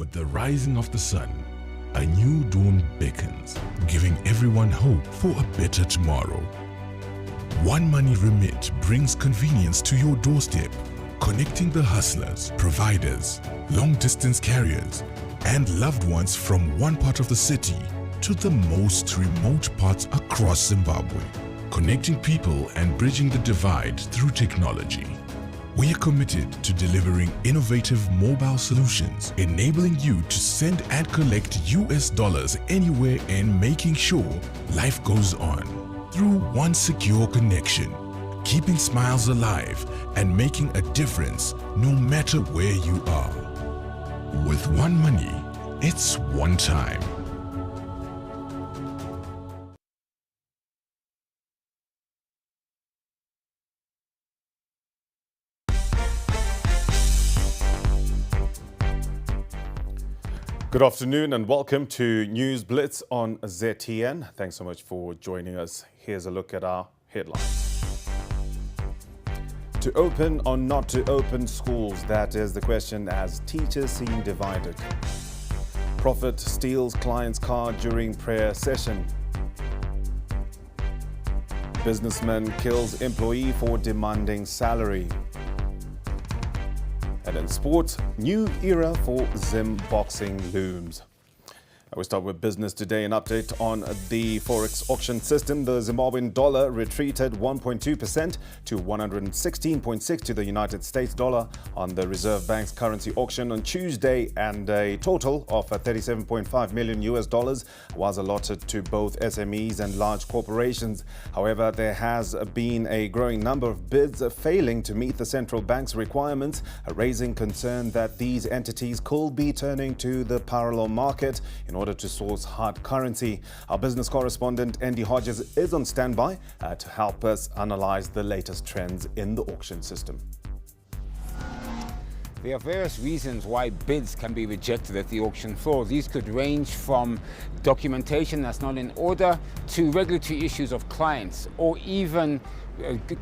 With the rising of the sun, a new dawn beckons, giving everyone hope for a better tomorrow. One Money Remit brings convenience to your doorstep, connecting the hustlers, providers, long-distance carriers, and loved ones from one part of the city to the most remote parts across Zimbabwe, connecting people and bridging the divide through technology. We are committed to delivering innovative mobile solutions, enabling you to send and collect US dollars anywhere and making sure life goes on through one secure connection, keeping smiles alive and making a difference no matter where you are. With One Money, it's one time. Good afternoon and welcome to News Blitz on ZTN. Thanks so much for joining us. Here's a look at our headlines. To open or not to open schools, that is the question as teachers seem divided. Prophet steals client's car during prayer session. Businessman kills employee for demanding salary. And in sport, new era for Zim boxing looms. We start with business today. An update on the forex auction system. The Zimbabwean dollar retreated 1.2% to 116.6 to the United States dollar on the Reserve Bank's currency auction on Tuesday, and a total of $37.5 million was allotted to both SMEs and large corporations. However, there has been a growing number of bids failing to meet the central bank's requirements, raising concern that these entities could be turning to the parallel market in order to source hard currency. Our business correspondent Andy Hodges is on standby to help us analyze the latest trends in the auction system. There are various reasons why bids can be rejected at the auction floor. These could range from documentation that's not in order to regulatory issues of clients, or even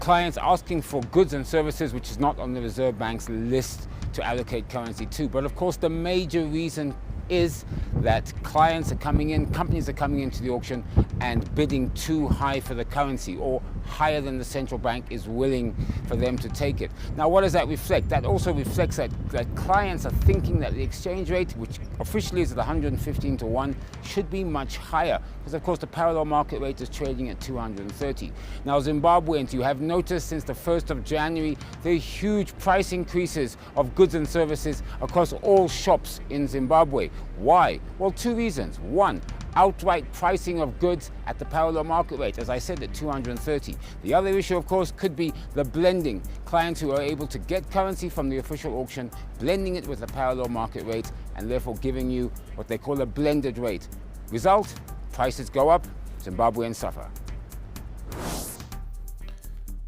clients asking for goods and services which is not on the Reserve Bank's list to allocate currency to. But of course, the major reason is that clients are coming in, companies are coming into the auction and bidding too high for the currency, or higher than the central bank is willing for them to take it. Now, what does that reflect? That also reflects that clients are thinking that the exchange rate, which officially is at 115 to 1, should be much higher, because of course the parallel market rate is trading at 230. Now, Zimbabweans, you have noticed since the 1st of January, there are huge price increases of goods and services across all shops in Zimbabwe. Why? Well, two reasons. One, outright pricing of goods at the parallel market rate, as I said, at 230. The other issue, of course, could be the blending. Clients who are able to get currency from the official auction, blending it with the parallel market rate, and therefore giving you what they call a blended rate. Result, prices go up, Zimbabweans suffer.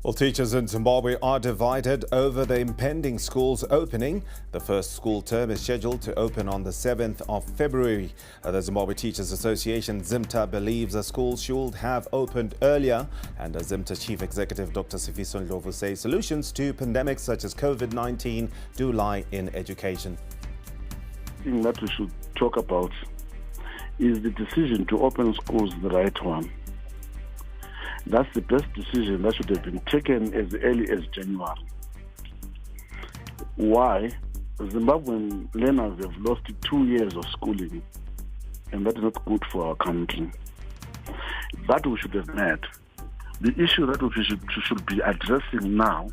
Well, teachers in Zimbabwe are divided over the impending schools opening. The first school term is scheduled to open on the 7th of February. The Zimbabwe Teachers Association, ZIMTA, believes the schools should have opened earlier. And ZIMTA Chief Executive Dr. Sifiso Ndlovu says solutions to pandemics such as COVID-19 do lie in education. The thing that we should talk about is the decision to open schools the right one. That's the best decision that should have been taken as early as January. Why? Zimbabwean learners have lost 2 years of schooling, and that is not good for our country. That we should have met. The issue that we should be addressing now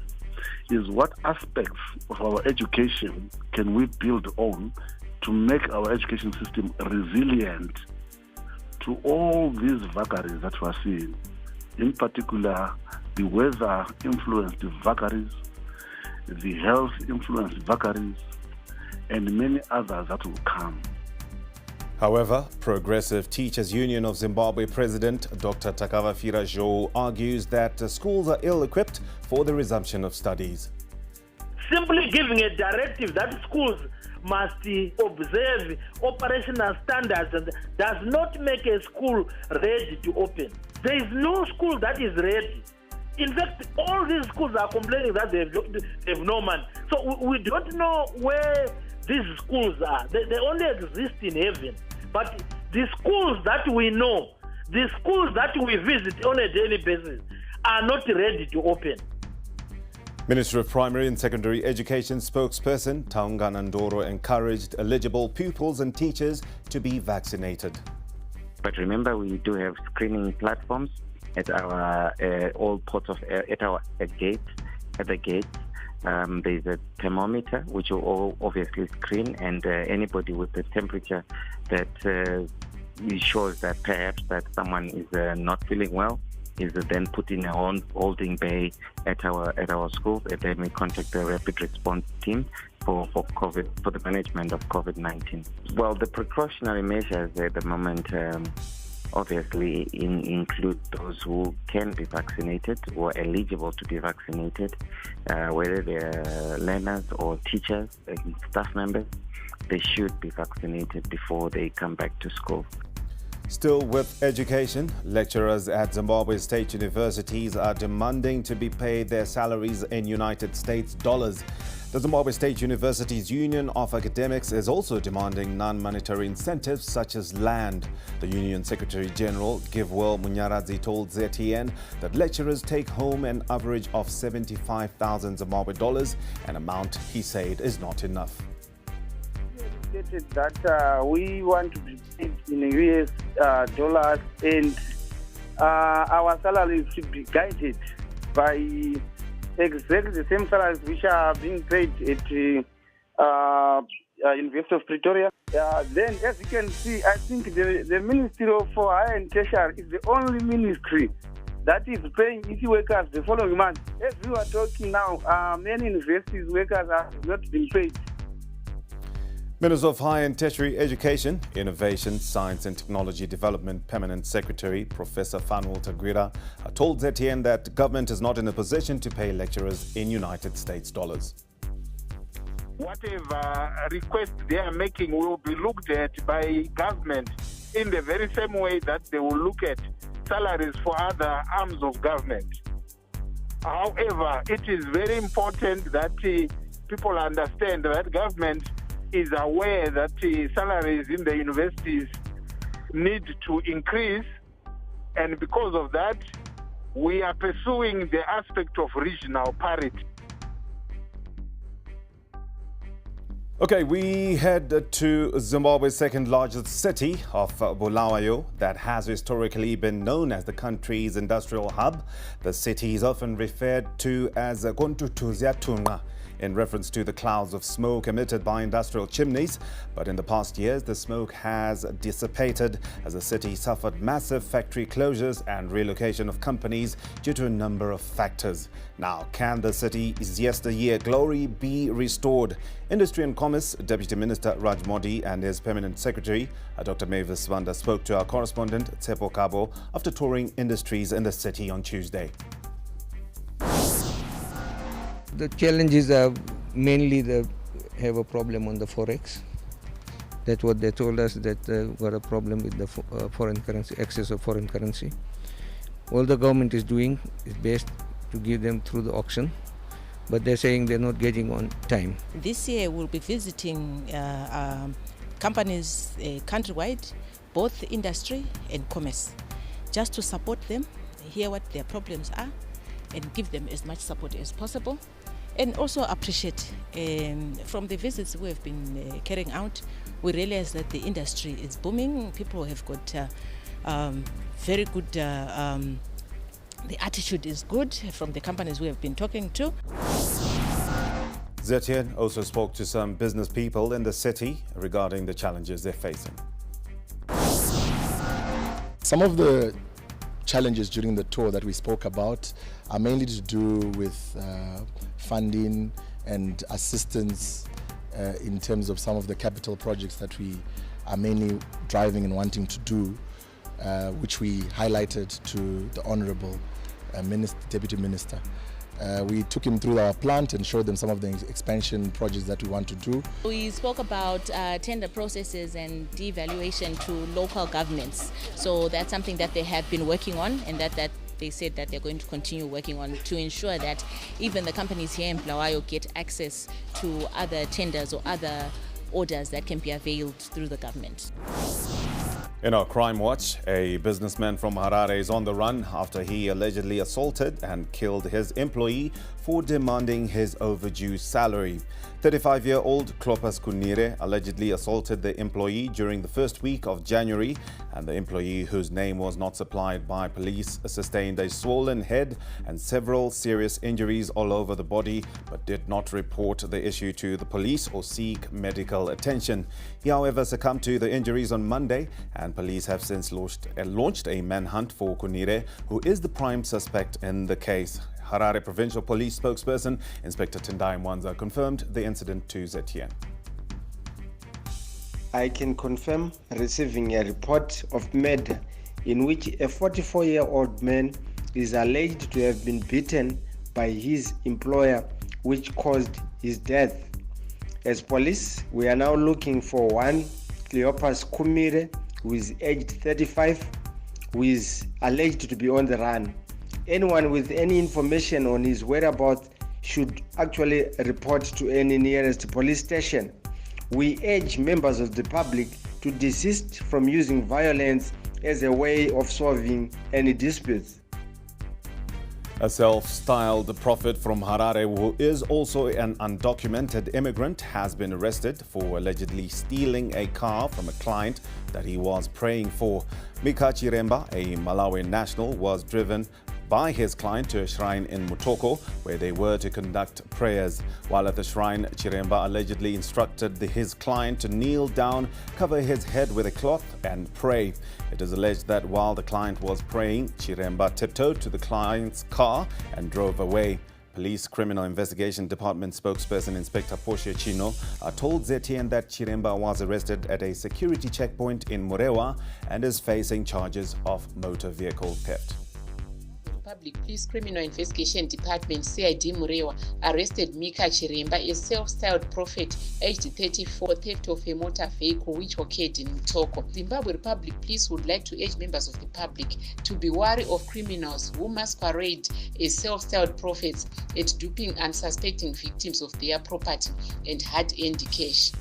is what aspects of our education can we build on to make our education system resilient to all these vagaries that we are seeing. In particular, the weather-influenced vagaries, the health-influenced vagaries, and many others that will come. However, Progressive Teachers Union of Zimbabwe President Dr. Takavafira Joe argues that schools are ill-equipped for the resumption of studies. Simply giving a directive that schools must observe operational standards does not make a school ready to open. There is no school that is ready. In fact, all these schools are complaining that they have no money. So we don't know where these schools are. They only exist in heaven. But the schools that we know, the schools that we visit on a daily basis, are not ready to open. Minister of Primary and Secondary Education spokesperson Taungana Ndoro encouraged eligible pupils and teachers to be vaccinated. But remember, we do have screening platforms at our all ports of at our gate. At the gate, there's a thermometer which will all obviously screen, and anybody with the temperature that shows that perhaps that someone is not feeling well is then put in a holding bay at our schools, and then we contact the rapid response team for the management of COVID-19. Well, the precautionary measures at the moment obviously include those who can be vaccinated or eligible to be vaccinated, whether they're learners or teachers and staff members. They should be vaccinated before they come back to school. Still with education, lecturers at Zimbabwe state universities are demanding to be paid their salaries in United States dollars. The Zimbabwe State Universities Union of Academics is also demanding non-monetary incentives such as land. The Union Secretary General Givewell Munyaradzi told ZTN that lecturers take home an average of 75,000 Zimbabwe dollars, an amount he said is not enough. That we want to be paid in US dollars, and our salaries should be guided by exactly the same salaries which are being paid at University of Pretoria. Then, as you can see, I think the Ministry for Higher and Tertiary is the only ministry that is paying its workers the following month. As we are talking now, many universities workers have not been paid. Minister of Higher and Tertiary Education, Innovation, Science and Technology Development Permanent Secretary Professor Fanwil Tagwira told ZTN that government is not in a position to pay lecturers in United States dollars. Whatever request they are making will be looked at by government in the very same way that they will look at salaries for other arms of government. However, it is very important that people understand that government is aware that salaries in the universities need to increase, and because of that, we are pursuing the aspect of regional parity. Okay, we head to Zimbabwe's second largest city of Bulawayo that has historically been known as the country's industrial hub. The city is often referred to as Kontutuzyatunga, in reference to the clouds of smoke emitted by industrial chimneys. But in the past years, the smoke has dissipated as the city suffered massive factory closures and relocation of companies due to a number of factors. Now, can the city's yesteryear glory be restored? Industry and Commerce Deputy Minister Raj Modi and his Permanent Secretary, Dr. Mavis Wanda, spoke to our correspondent Tsepo Kabo after touring industries in the city on Tuesday. The challenges are mainly have a problem on the forex. That's what they told us, that got a problem with the foreign currency, excess of foreign currency. All the government is doing is best to give them through the auction, but they're saying they're not getting on time. This year we'll be visiting companies countrywide, both industry and commerce, just to support them, hear what their problems are, and give them as much support as possible. And also appreciate from the visits we have been carrying out, we realize that the industry is booming. People have got very good, the attitude is good from the companies we have been talking to. ZTN also spoke to some business people in the city regarding the challenges they're facing. Some of the challenges during the tour that we spoke about are mainly to do with funding and assistance in terms of some of the capital projects that we are mainly driving and wanting to do, which we highlighted to the Honourable Deputy Minister. We took him through our plant and showed them some of the expansion projects that we want to do. We spoke about tender processes and devaluation to local governments. So that's something that they have been working on, and that they said that they're going to continue working on to ensure that even the companies here in Bulawayo get access to other tenders or other orders that can be availed through the government. In our crime watch, a businessman from Harare is on the run after he allegedly assaulted and killed his employee for demanding his overdue salary. 35-year-old Clopas Kunire allegedly assaulted the employee during the first week of January, and the employee, whose name was not supplied by police, sustained a swollen head and several serious injuries all over the body, but did not report the issue to the police or seek medical attention. He, however, succumbed to the injuries on Monday, and police have since launched a manhunt for Kunire, who is the prime suspect in the case. Harare Provincial Police spokesperson Inspector Tendai Mwanza confirmed the incident to ZTN. I can confirm receiving a report of murder in which a 44-year-old man is alleged to have been beaten by his employer, which caused his death. As police, we are now looking for one Cleopas Kumire, who is aged 35, who is alleged to be on the run. Anyone with any information on his whereabouts should actually report to any nearest police station. We urge members of the public to desist from using violence as a way of solving any disputes. A self-styled prophet from Harare, who is also an undocumented immigrant, has been arrested for allegedly stealing a car from a client that he was praying for. Mika Chiremba, a Malawian national, was driven by his client to a shrine in Mutoko, where they were to conduct prayers. While at the shrine, Chiremba allegedly instructed his client to kneel down, cover his head with a cloth and pray. It is alleged that while the client was praying, Chiremba tiptoed to the client's car and drove away. Police Criminal Investigation Department spokesperson Inspector Portia Chino told ZTN that Chiremba was arrested at a security checkpoint in Murewa and is facing charges of motor vehicle theft. Public Police Criminal Investigation Department CID Murewa arrested Mika Chiremba, a self-styled prophet aged 34, theft of a motor vehicle which occurred in Mutoko. Zimbabwe Republic Police would like to urge members of the public to be wary of criminals who masquerade as self-styled prophets at duping unsuspecting victims of their property and hard-earned cash.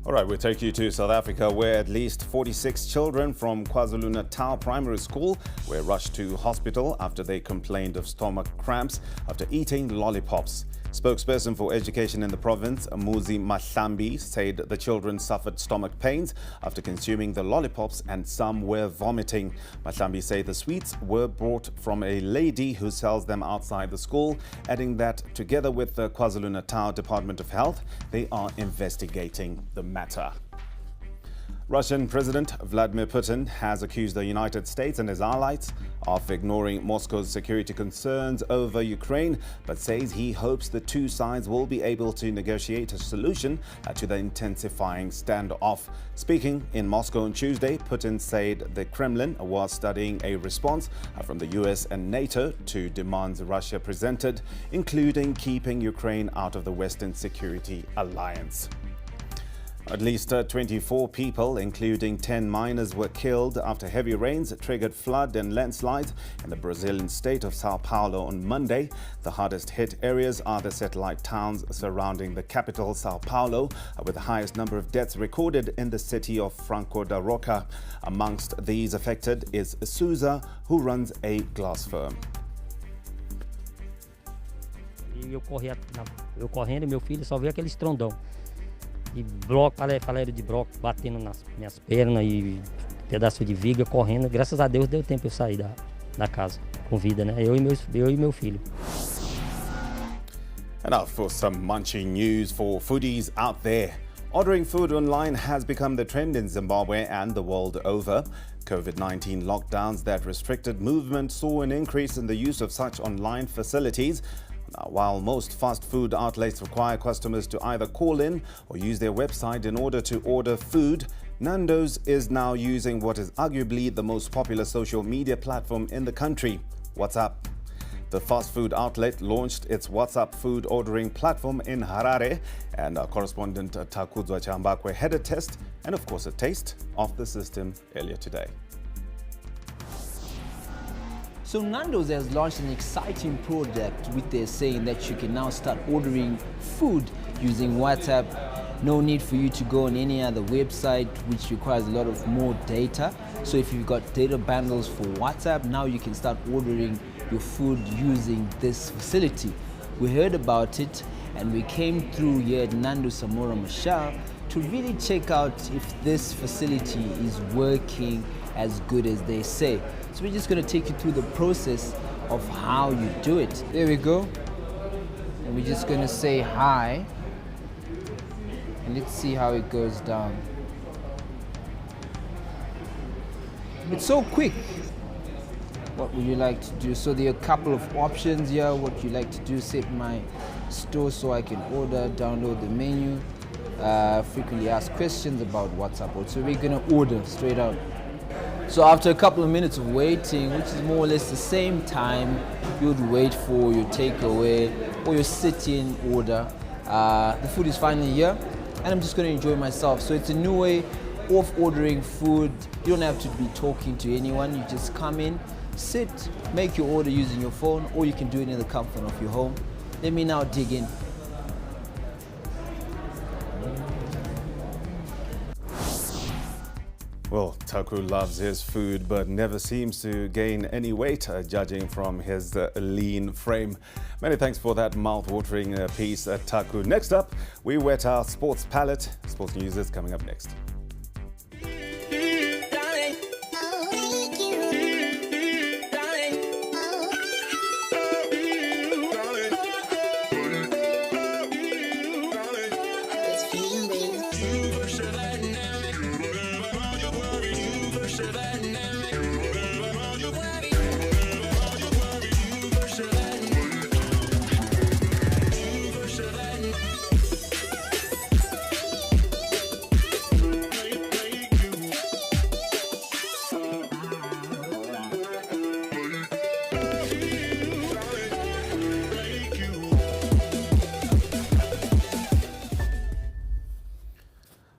All right, we'll take you to South Africa, where at least 46 children from KwaZulu-Natal Primary School were rushed to hospital after they complained of stomach cramps after eating lollipops. Spokesperson for education in the province, Muzi Mahlambi, said the children suffered stomach pains after consuming the lollipops and some were vomiting. Mahlambi said the sweets were brought from a lady who sells them outside the school, adding that together with the KwaZulu-Natal Department of Health, they are investigating the matter. Russian President Vladimir Putin has accused the United States and his allies of ignoring Moscow's security concerns over Ukraine, but says he hopes the two sides will be able to negotiate a solution to the intensifying standoff. Speaking in Moscow on Tuesday, Putin said the Kremlin was studying a response from the US and NATO to demands Russia presented, including keeping Ukraine out of the Western security alliance. At least 24 people, including 10 miners, were killed after heavy rains triggered flood and landslides in the Brazilian state of Sao Paulo on Monday. The hardest hit areas are the satellite towns surrounding the capital, Sao Paulo, with the highest number of deaths recorded in the city of Franco da Roca. Amongst these affected is Souza, who runs a glass firm. Eu correndo, meu filho só vê aquele estrondão. E bloco, palheiro de bloco batendo nas minhas pernas e pedaço de viga correndo. Graças a Deus deu tempo eu sair da casa com vida, né? Eu e meu filho. And now for some munching news for foodies out there. Ordering food online has become the trend in Zimbabwe and the world over. COVID-19 lockdowns that restricted movement saw an increase in the use of such online facilities. Now, while most fast food outlets require customers to either call in or use their website in order to order food, Nando's is now using what is arguably the most popular social media platform in the country, WhatsApp. The fast food outlet launched its WhatsApp food ordering platform in Harare, and our correspondent Takudzwa Chambakwe had a test and, of course, a taste of the system earlier today. So Nando's has launched an exciting product which they're saying that you can now start ordering food using WhatsApp. No need for you to go on any other website which requires a lot of more data. So if you've got data bundles for WhatsApp, now you can start ordering your food using this facility. We heard about it and we came through here at Nando's Samora Machel to really check out if this facility is working as good as they say. So we're just going to take you through the process of how you do it. There we go. And we're just going to say hi. And let's see how it goes down. It's so quick. What would you like to do? So there are a couple of options here. What you like to do, set my store so I can order, download the menu, frequently asked questions about WhatsApp. So we're gonna order straight out. So after a couple of minutes of waiting, which is more or less the same time you would wait for your takeaway or your sit-in order, the food is finally here and I'm just gonna enjoy myself. So it's a new way of ordering food. You don't have to be talking to anyone. You just come in, sit, make your order using your phone, or you can do it in the comfort of your home. Let me now dig in. Well, Taku loves his food but never seems to gain any weight, judging from his lean frame. Many thanks for that mouth-watering piece, Taku. Next up, we whet our sports palate. Sports news is coming up next.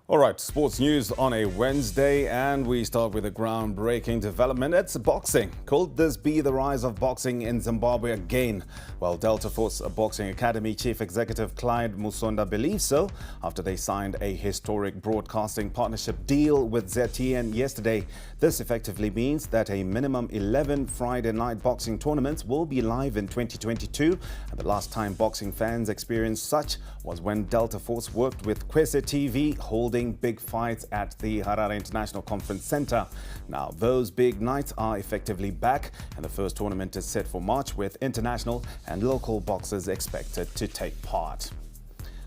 All right, sports news on a Wednesday, and we start with a groundbreaking development. It's boxing. Could this be the rise of boxing in Zimbabwe again? Well, Delta Force Boxing Academy Chief Executive Clyde Musonda believes so after they signed a historic broadcasting partnership deal with ZTN yesterday. This effectively means that a minimum 11 Friday night boxing tournaments will be live in 2022. And the last time boxing fans experienced such was when Delta Force worked with Kwese TV, holding big fights at the Harare International Conference Center. Now, those big nights are effectively back, and the first tournament is set for March with international and local boxers expected to take part.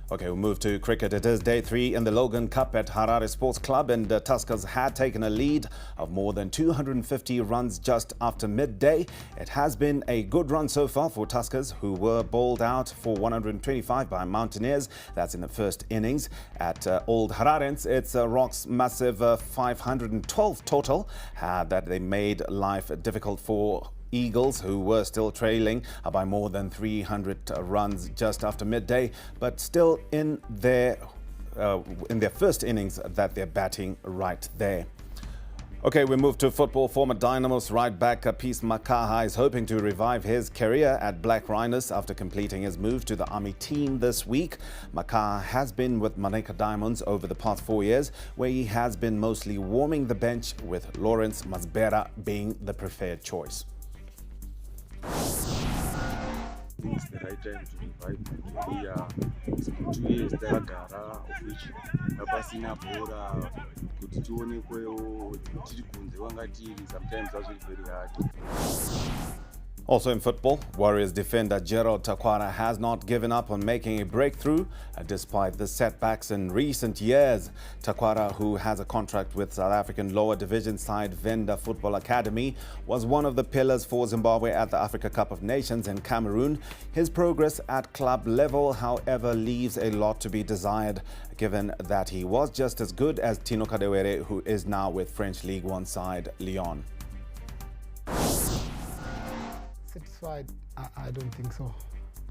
Okay, we'll move to cricket. It is day 3 in the Logan Cup at Harare Sports Club, and Tuskers had taken a lead of more than 250 runs just after midday. It has been a good run so far for Tuskers, who were bowled out for 125 by Mountaineers. That's in the first innings. At Old Hararens, it's Rock's massive 512 total that they made life difficult for Eagles, who were still trailing by more than 300 runs just after midday, but still in their first innings that they're batting right there. Okay, we move to football. Former Dynamos right back Peace Makaha is hoping to revive his career at Black Rhinos after completing his move to the Army team this week. Makaha has been with Maneka Diamonds over the past 4 years, where he has been mostly warming the bench, with Lawrence Masbera being the preferred choice. I think it's the right time to revive. We are 2 years tagara, of which pasina bora kuti tionekwewo tiri kunze wanga tiri, sometimes that's very hard. Also in football, Warriors defender Gerald Takwara has not given up on making a breakthrough despite the setbacks in recent years. Takwara, who has a contract with South African lower division side Venda Football Academy, was one of the pillars for Zimbabwe at the Africa Cup of Nations in Cameroon. His progress at club level, however, leaves a lot to be desired, given that he was just as good as Tino Kadewere, who is now with French League One side Lyon. Satisfied? I don't think so.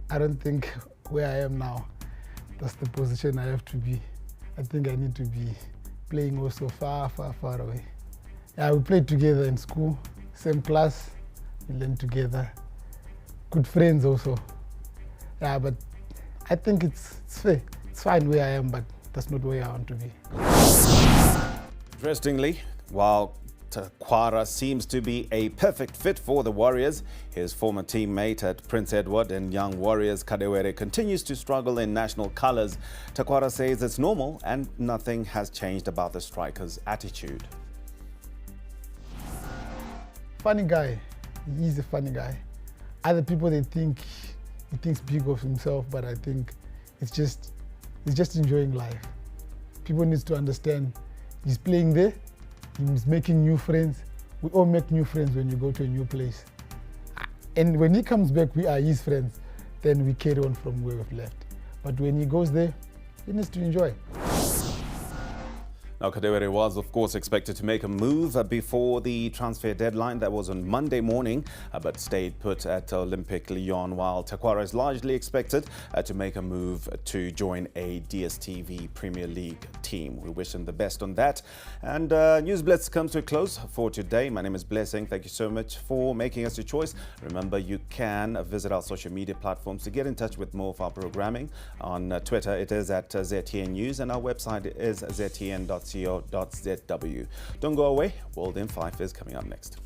I don't think where I am now, that's the position I have to be. I think I need to be playing also far, far, far away. Yeah, we played together in school, same class, we learn together. Good friends also. Yeah, but I think it's fair. It's fine where I am, but that's not where I want to be. Interestingly, while Takwara seems to be a perfect fit for the Warriors, his former teammate at Prince Edward and Young Warriors Kadewere continues to struggle in national colours. Takwara says it's normal and nothing has changed about the striker's attitude. Funny guy. He's a funny guy. Other people, they think he thinks big of himself, but I think he's just enjoying life. People need to understand he's playing there, he's making new friends. We all make new friends when you go to a new place. And when he comes back, we are his friends. Then we carry on from where we've left. But when he goes there, he needs to enjoy. Now, Kadewere was, of course, expected to make a move before the transfer deadline. That was on Monday morning, but stayed put at Olympic Lyon, while Takwara is largely expected to make a move to join a DStv Premier League team. We wish him the best on that. And News Blitz comes to a close for today. My name is Blessing. Thank you so much for making us your choice. Remember, you can visit our social media platforms to get in touch with more of our programming. On Twitter, it is at ZTN News, and our website is ztn.co.zw. Don't go away. World in 5 is coming up next.